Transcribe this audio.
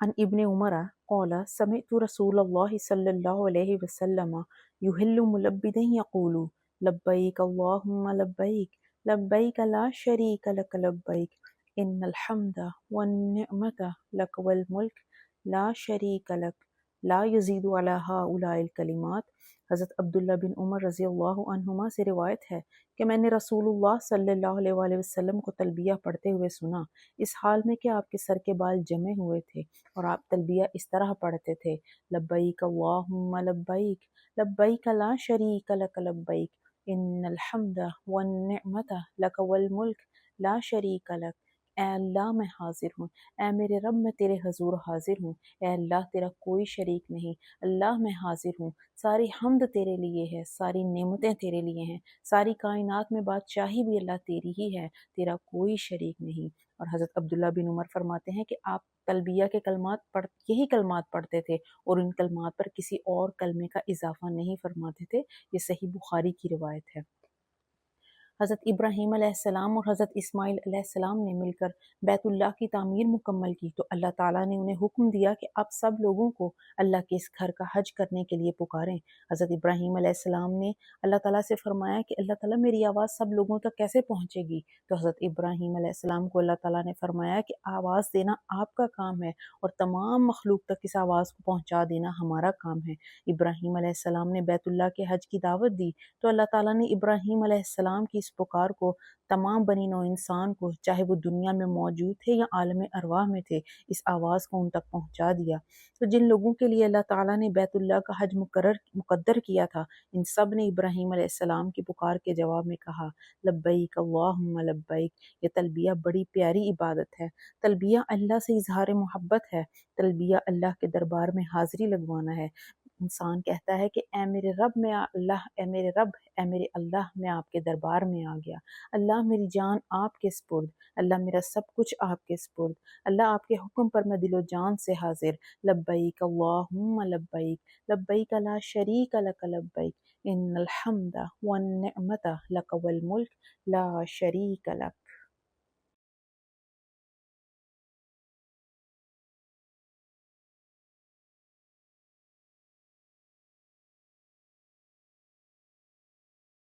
عن ابن عمر قال سمعت رسول الله صلى الله عليه وسلم يهل ملبدا يقول لبيك اللهم لبيك لبيك لا شريك لك لبيك إن الحمد والنعمة لك والملك لا شریک لک لا یزید علی ہؤلاء الکلمات۔ حضرت عبداللہ بن عمر رضی اللہ عنہما سے روایت ہے کہ میں نے رسول اللہ صلی اللہ علیہ وآلہ وسلم کو تلبیہ پڑھتے ہوئے سنا، اس حال میں کہ آپ کے سر کے بال جمے ہوئے تھے اور آپ تلبیہ اس طرح پڑھتے تھے، لبیک اللہم لبیک لبیک لا شریک لک لبیک ان الحمد والنعمت لک والملک لا شریک لک۔ اے اللہ میں حاضر ہوں، اے میرے رب میں تیرے حضور حاضر ہوں، اے اللہ تیرا کوئی شریک نہیں، اللہ میں حاضر ہوں، ساری حمد تیرے لیے ہے، ساری نعمتیں تیرے لیے ہیں، ساری کائنات میں بادشاہی بھی اللہ تیری ہی ہے، تیرا کوئی شریک نہیں۔ اور حضرت عبداللہ بن عمر فرماتے ہیں کہ آپ تلبیہ کے یہی کلمات پڑھتے تھے اور ان کلمات پر کسی اور کلمے کا اضافہ نہیں فرماتے تھے۔ یہ صحیح بخاری کی روایت ہے۔ حضرت ابراہیم علیہ السلام اور حضرت اسماعیل علیہ السلام نے مل کر بیت اللہ کی تعمیر مکمل کی تو اللہ تعالیٰ نے انہیں حکم دیا کہ آپ سب لوگوں کو اللہ کے اس گھر کا حج کرنے کے لیے پکاریں۔ حضرت ابراہیم علیہ السلام نے اللہ تعالیٰ سے فرمایا کہ اللہ تعالیٰ میری آواز سب لوگوں تک کیسے پہنچے گی؟ تو حضرت ابراہیم علیہ السلام کو اللہ تعالیٰ نے فرمایا کہ آواز دینا آپ کا کام ہے اور تمام مخلوق تک اس آواز کو پہنچا دینا ہمارا کام ہے۔ ابراہیم علیہ السلام نے بیت اللہ کے حج کی دعوت دی تو اللہ تعالیٰ نے ابراہیم علیہ السلام کی اس پکار کو تمام بنی نوع انسان کو، چاہے وہ دنیا میں موجود تھے یا عالم ارواح میں تھے، اس آواز کو ان تک پہنچا دیا۔ تو جن لوگوں کے لیے اللہ تعالیٰ نے بیت اللہ کا حج مقدر کیا تھا، ان سب نے ابراہیم علیہ السلام کی پکار کے جواب میں کہا لبیک اللہم لبیک۔ یہ تلبیہ بڑی پیاری عبادت ہے، تلبیہ اللہ سے اظہار محبت ہے، تلبیہ اللہ کے دربار میں حاضری لگوانا ہے۔ انسان کہتا ہے کہ اے میرے رب میں اللہ، اے میرے رب، اے میرے اللہ، میں آپ کے دربار میں آ گیا، اللہ میری جان آپ کے سپرد، اللہ میرا سب کچھ آپ کے سپرد، اللہ آپ کے حکم پر میں دل و جان سے حاضر، لبیک اللہم لبیک لبیک لا شریک لک لبیک ان الحمد والنعمت لک والملک لا شریک لک۔